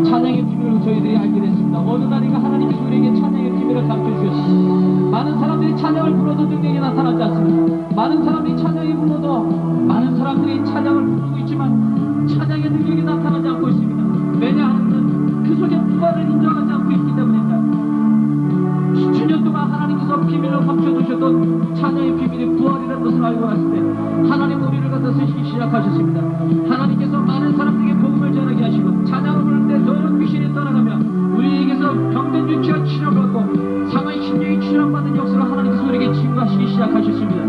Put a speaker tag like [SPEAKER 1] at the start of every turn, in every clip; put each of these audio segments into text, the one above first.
[SPEAKER 1] 찬양의 비밀을 저희들이 알게 됐습니다. 어느 날인가 하나님께서 우리에게 찬양의 비밀을 가르쳐 주셨습니다. 많은 사람들이 찬양을 불러도 능력이 나타나지 않습니다. 많은 사람들이 찬양을 불러도 많은 사람들이 찬양을 부르고 있지만 찬양의 능력이 나타나지 않고 있습니다. 왜냐하면 그 속에 부활을 인정하지 않고 있기 때문입니다. 수천 년 동안 하나님께서 비밀로 감춰두셨던 찬양의 비밀이 부활이라는 것을 알고 왔을 때 하나님 우리를 갖다 쓰시기 시작하셨습니다. 하나님께서 많은 사람들에게 복음을 전하게 하시고 찬양을 부를 때 더러운 귀신이 떠나가며 우리에게서 병든 육체가 치료받고 상한 심령이 치료받는 역사를 하나님께서 우리에게 증거하시기 시작하셨습니다.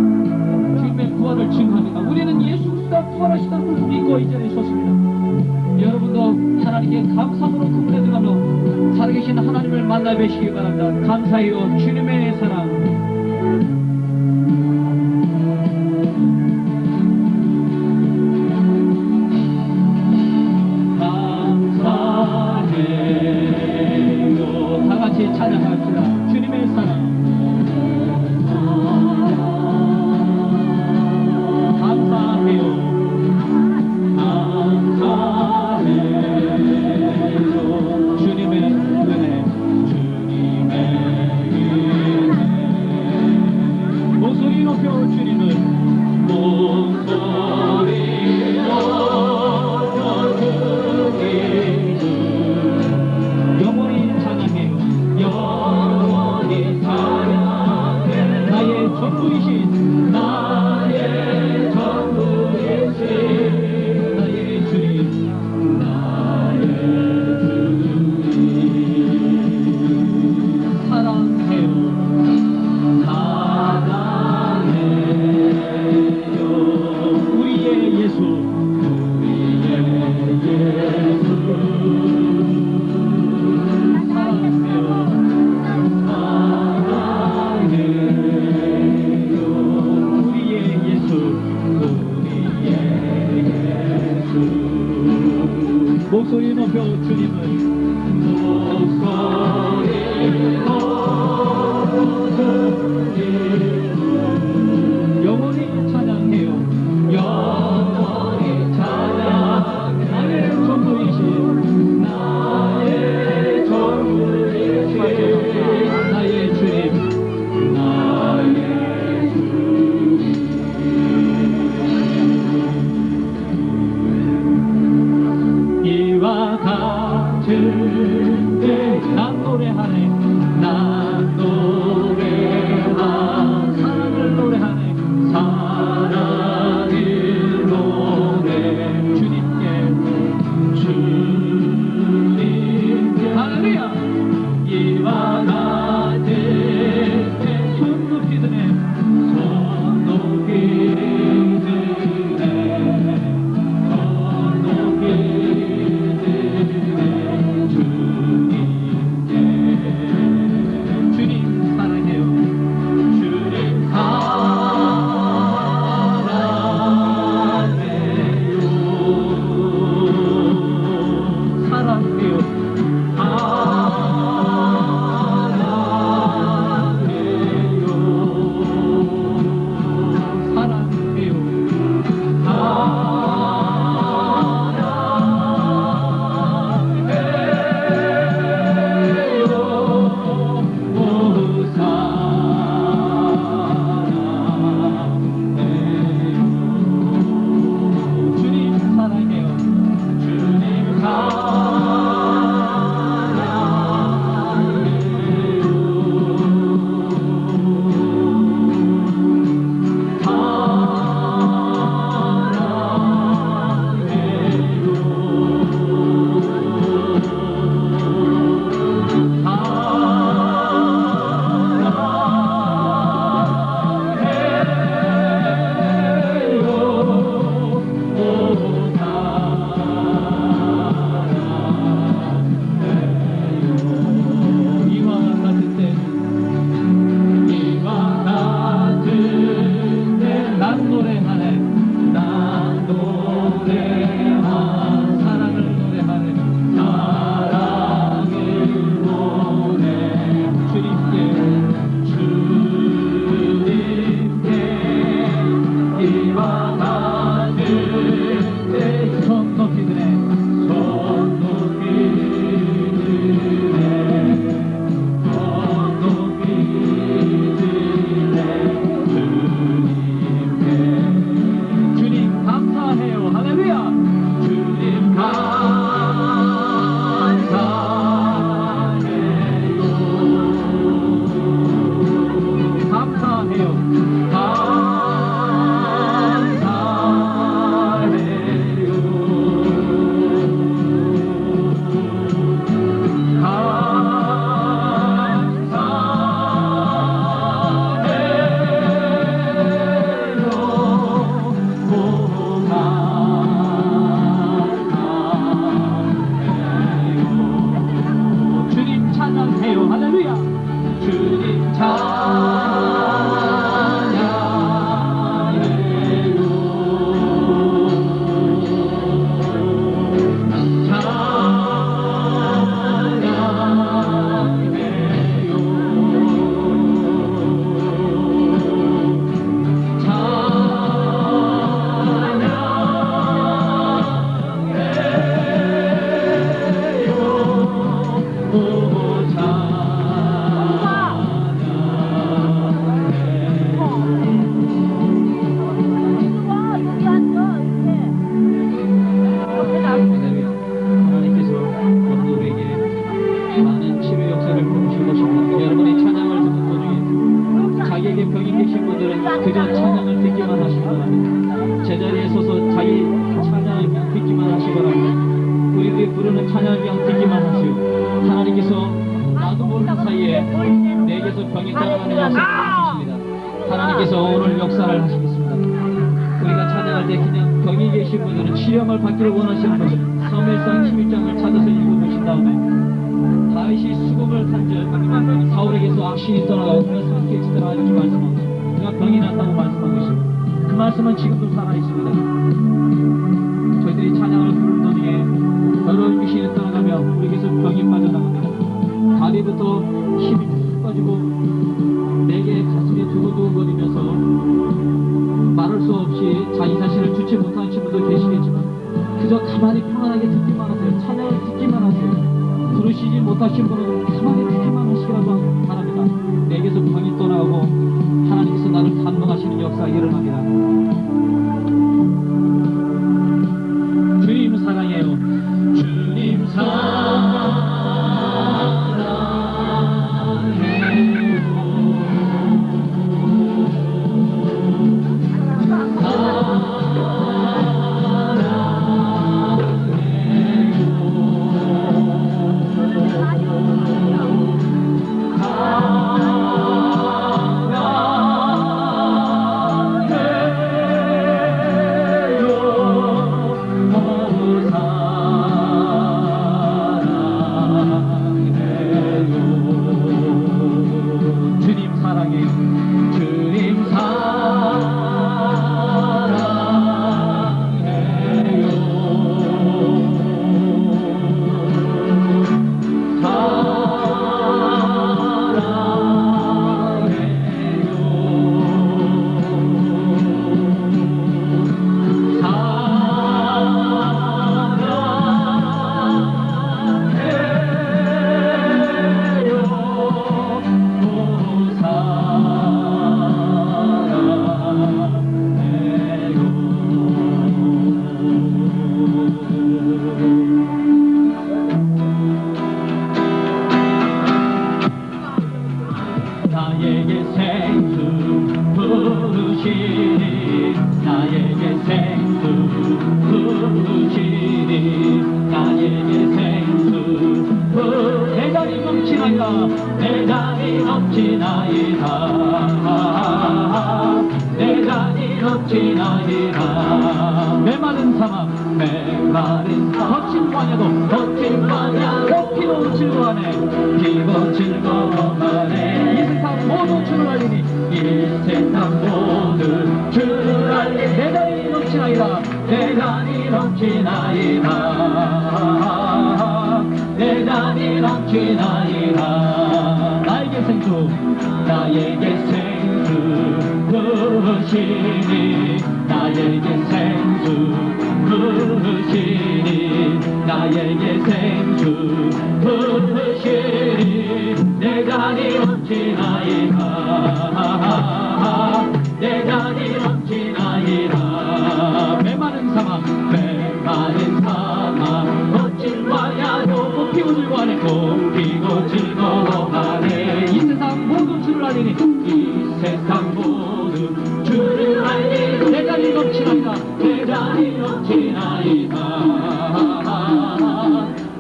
[SPEAKER 1] 주님의 부활을 증거합니다. 우리는 예수 그리스도가 부활하시다는 것을 믿고 이 자리에 섰습니다. 여러분도 하나님께 감사함으로 그분에 들어가며 살아계신 하나님을 만나 뵈시기 바랍니다. 감사해요 주님의 사랑. 감사해요. 다같이 찬양합시다. 주님의 사랑. 감사해요. 주님의 은혜, 목소리 높여 주님을, 목소리 높여 주님을 영원히 찬양해요. 영원히 찬양해. 나의 전부이신, 나의 전부이신 나의 주님, 나의 주님 사랑해요. 사랑해요. 우리의 예수, 우리의 예수 사랑해요. 사랑해요. 우리의 예수, 우리의 예수. 목소리 높여 주님을, 목소리 높여 주님을 영원히 찬양해요. 영원히 찬양해. 나의 전부이신, 나의 전부이신 나의 주님, 나의 주님. 이와 같은 때 난 노래하네. 난 노래하네. 사랑을 노래하네. 사랑을 노래. 주님께, 주님께 할렐루야. 이와 같은 때 손 높이 드네. 손 높이 드네. 손 높이 드네. 주님께, 부르는 찬양을 그냥 듣기만 하시오. 하나님께서 나도 모르는 사이에 내게서 병이 떠나가는 역사를 하십니다. 하나님께서 오늘 역사를 하시겠습니다. 우리가 찬양할 때 그냥 병이 계신 분들은 치료를 받기를 원하시는 분들은 사무엘상 11장을 찾아서 읽어보신 다음에 다윗이 수금을 탄 사울에게서 악신이 떠나가고 그 말씀을 깨치더라 이렇게 말씀하고 그가 병이 났다고 말씀한 것입니다. 그 말씀은 지금도 살아있습니다. 저희들이 찬양을 부르는 도중에 더러운 귀신이 떠나가며 우리에게서 병이 빠져나갑니다. 다리부터 힘이 쭉 빠지고 내게 가슴이 두근두근거리면서 말할 수 없이 자기 자신을 주체 못하는 친구도 계시겠지만 그저 가만히 평안하게 듣기만 하세요. 찬양을 듣기만 하세요. 부르시지 못하신 분은 가만히 듣기만 하시라고 바랍니다. 내게서 병이 떠나가고 하나님께서 나를 감동하시는 역사가 일어납니다. 주님 사랑해요. 주님 사랑해요. 나에게 생수 부으시니 나에게 생수 부으시니 나에게 생수 내 잔이 넘치나이다 내 잔이 넘치나이다 내 잔이 넘치나이다 메마른 사막 메마른 사막 거친 광야도 거친 광야도 피로 즐거워하네 피고 즐거워하네 모두 주를 알리니 이 세상 모두 주를 알리니 내 잔이 넘치나이다 내 잔이 넘치나이다 내 잔이 넘치나이다 나에게 생수 나에게 생수 부으시니 나에게 생수 부으시니 나에게 생수 부으시니 내 잔이 넘치나이다 내 잔이 넘치나이다 메마른 사막 메마른 사막 거친 광야도 꽃피고 즐거워하네 꽃피고 즐거워하네 이 세상 모두 주를 알리니 이 세상 모두 주를 알리니 내 잔이 넘치나이다 내 잔이 넘치나이다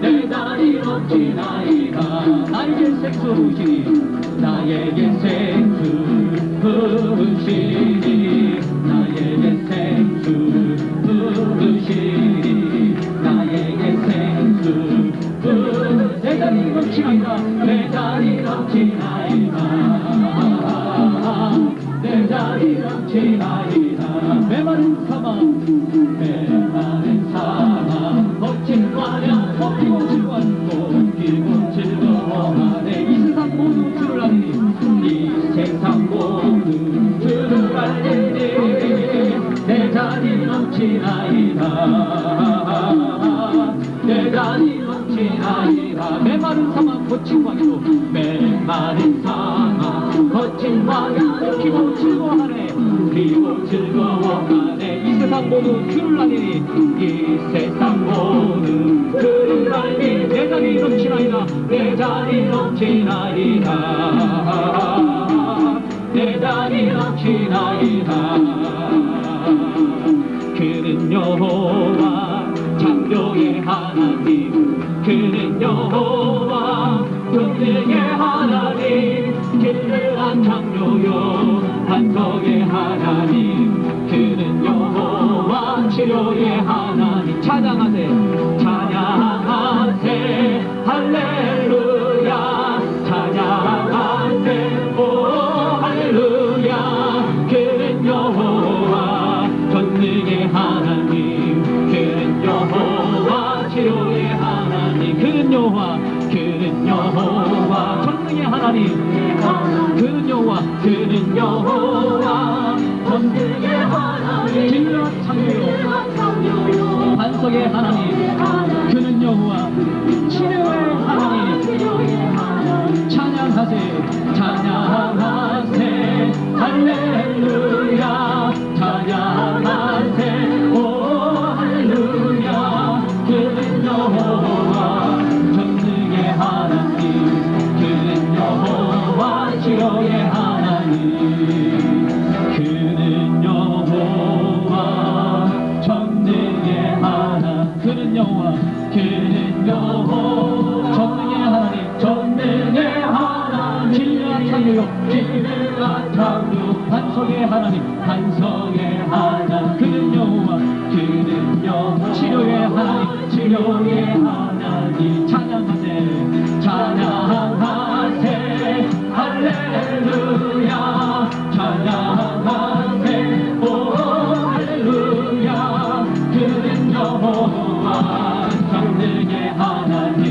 [SPEAKER 1] 내 잔이 넘치나이다 나에게 생수 부으시니 나에게 생수 부으시니 나에게 생수 부으시니 나에게 생수 부으시니 내 잔이 넘치나이다 내 잔이 넘치나이다 내 잔이 넘치나이다 메마른 사막 메마른 사막 거친 광야 꽃피고 즐거워하고 꽃피고 즐거워하네 이 세상 모두 주를 알리니 이 세상 모두 주를 알리니 내 잔이 넘치나이다 내 잔이 넘치나이다 메마른 사막 거친 광야도 메마른 사막 거친 광야 피고 즐거워하네 피고 즐거워하네 이 세상 모두 주를 알리니 이 세상 모두 주를 알리니 내 잔이 넘치나이다 내 잔이 넘치나이다 내 잔이 넘치나이다 그는 여호와 창조의 하나님 그는 여호와 전능의 하나님 그는 창조요 반석의 하나님 그는 여호와 치료의 하나님 찬양하세 찬양하세 할렐루야 찬양하세 오 할렐루야 그는 여호와 전능의 하나님 그는 여호와 치료의 하나님 그는 여호와 전능의 하나님 그는 여호와 전능의 하나님 진리와 창조요 반석의 하나님 그는 여호와 치료의 하나님 찬양하세 찬양하세 할렐루야 찬양하세 오 할렐루야 그는 여호와 전능의 하나님 그는 여호와 치료의 하나님 그는 여호와 전능의 하나님 그는 여호와 전능의 하나님 진리와 창조 반석의 하나님 그는 여호와 치료의 하나님 찬양하세 찬양하세 할렐루야 찬양하세 오 할렐루야 그는 여호와 전능의 하나님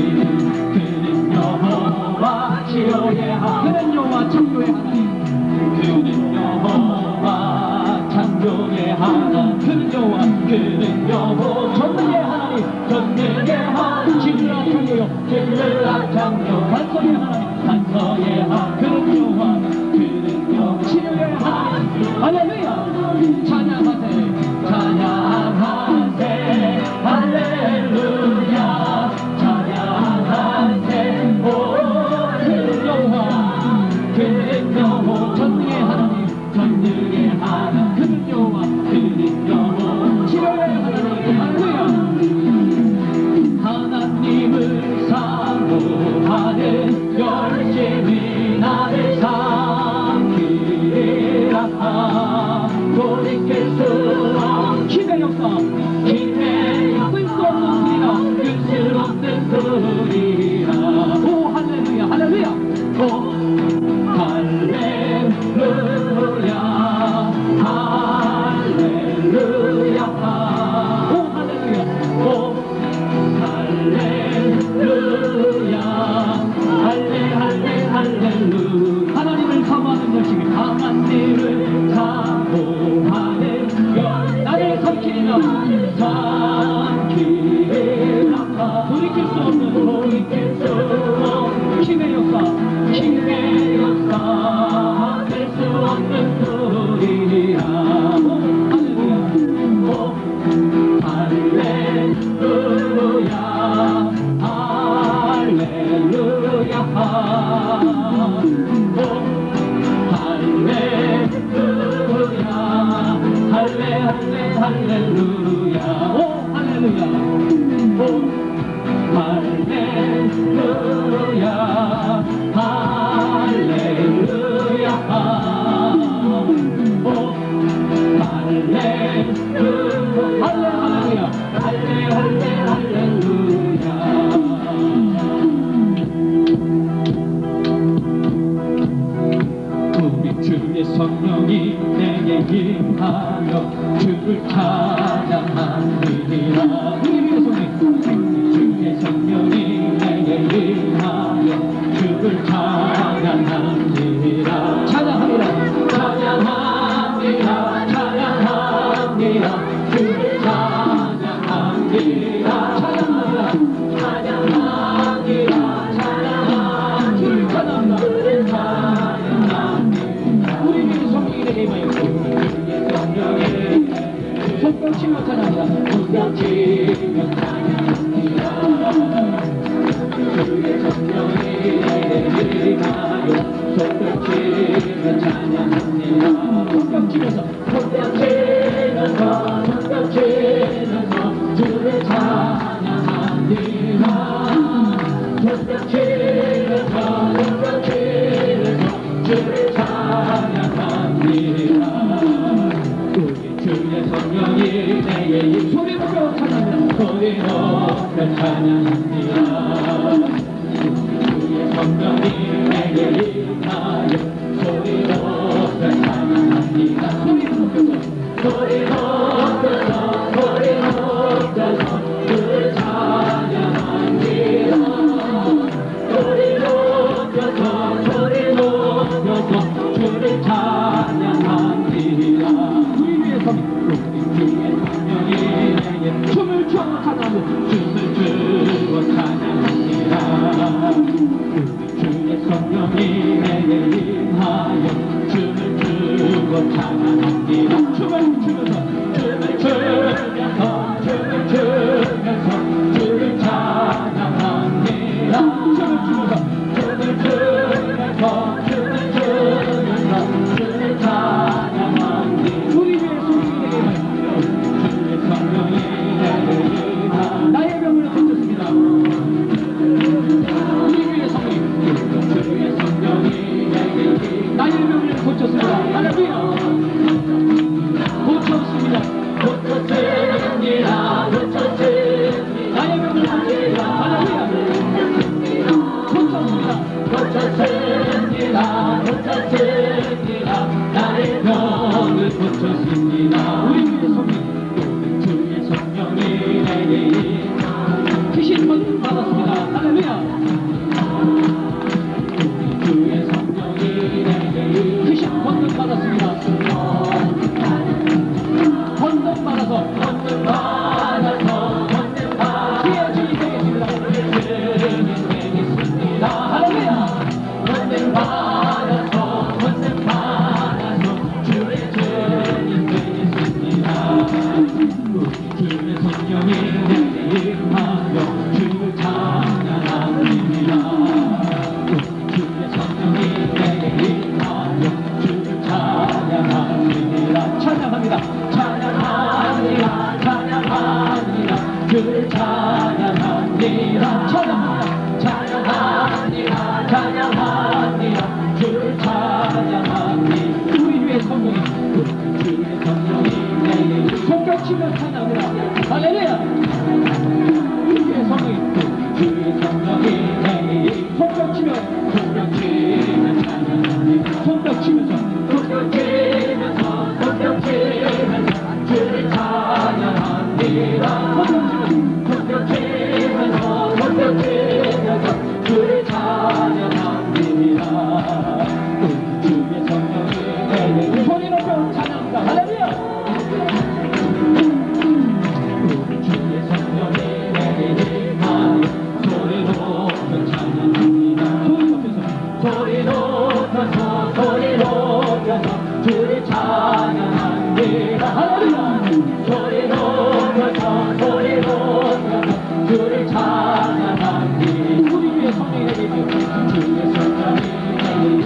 [SPEAKER 1] 그는 여호와 치료의 하나님 그는 여호와 창조의 하나님 그는 여호와 창조의 하나님 그는 여호와 전능의 하나님 진리와 창조 반석의 하나님 그는 여호와 치료의 하나님 할렐루야 찬양하세 찬양하세 할렐루야 찬양하세 오 그는 여호와 전능의 하나님 그는 여호와 치료의 하나님 할렐루야 하나님을 사모하는 열심히 나를 삼키라 돌이킬 수 없는 힘의 역사 끌 수 없는 소리라 오 할렐루야 할렐루야 오 할렐루야 할렐루야 오 할렐루야 오 할렐루야 할렐루야 하나님을 사모하는 열심히 하나님을 사모하는 나를 삼키리라 돌이킬 수 없는 힘의 역사 될 수 없는 소리라 오 할렐루야 할렐루야 할렐루야 오 할렐루야 오 할렐루야 할렐루야 오 할렐루야 할렐루야 우리 주의 성령이 내게 임하여 주를 찬양하리라 주의 성령이 내게 임하여 주를 찬양하리라 찬양합니다 주를 찬양합니다 우리 성령이 내게 임하여 주의 성령이 주를 찬양합니다. 우리 주의 성령이 내게 소리 높여 찬양합니다. 소리 높여 찬양합니다. 주의 성령이 내게 임하여 소리 높여 찬양합니다. 소리 높여서 소리 높여서 소리 높여서 주를 찬양합니다. 소리 높여서 소리 높여서 주를 찬양합니다. 우리 위에 성령 우리 주의 성령이 내게 춤을 추어 찬양합니다. 춤을 추어 찬양합니다. 주의 성령이 내게 임하여 춤을 추고 찬양합니다. 춤을 추면서 춤을 추면서 춤을 추면서 주를 찬양합니다. 춤을 추면서 춤을 추면서 춤을 추면서 주를 찬양합니다. 우리 위에 성령이 주의 성령이 내게 임하여 나의 병을 고쳤습니다. 주의 성령이 내게 나의 병을 고쳤습니다. 할렐루야. 고쳤습니다. 고쳤습니다. 고쳤습니다. 나의 병을 고쳤습니다. 할렐루야. 고쳤습니다. 고쳤습니다. 고쳤습니다. 나의 병을 고쳤습니다. 우리 주의 성령 주의 성령이 내게 크신 권능 받았습니다. 할렐루야. 주의 성령이 내게 크신 권능 받았습니다. 권능 받아서 주의 주인 되겠습니다. 할렐루야. 권능 받아서 주의 주인 되겠습니다. 주의 성령이 내게 임하여 주를 찬양합니다. 주의 성령이 내게 임하여 주를 찬양합니다. 찬양합니다. 찬양합니다. 찬양합니다. 주를 찬양합니다. 찬양합니다. 찬양합니다. 찬양합니다. 주를 찬양합니다. 우리 위에 성령이 주의 성령이 내게 손뼉치며 찬양합니다. 할렐루야. 우리 위에 성령이 주의 성령이 내게 손뼉치며 찬양합니다. 손뼉치면서 주를 찬양합니다. 손뼉치면서 주를 찬양합니다. 주의 성령이 내게 소리 높여 찬양합니다. 할렐루야. 주의 성령이 내게 임하여 소리 높여 찬양합니다. 소리 높여서 주를 찬양합니다. 할렐루야. 소리 높여서 주를 찬양합니다. 우리 위에 성령이 내게 주의 성령이 내게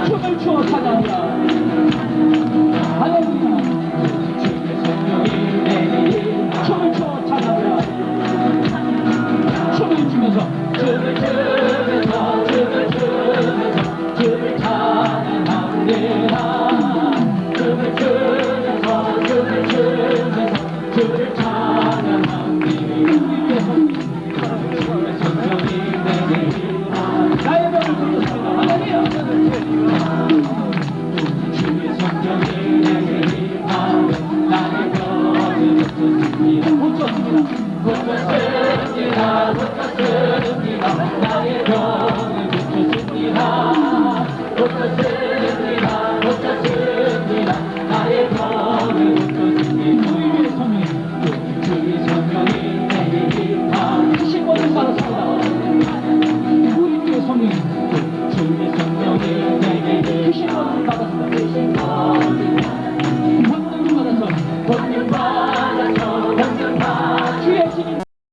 [SPEAKER 1] 춤을 추어 찬양합니다. 할렐루야. 주의 성령이 내게 춤을 추어 찬양합니다. 춤을 추면서 주를 찬양합니다. 춤을 추면서 주를 찬양합니다. 주의 성령이 내게 나의 병을 고쳤습니다. 할렐루야. 주의 성령이 내게 임하여 나의 병을 고쳤습니다. 고쳤습니다. 나의 병을 고쳤습니다. 고쳤습니다. 나의 병을 고쳤습니다. 주의 성령이 내게 임하여 크신 권능 받았습니다.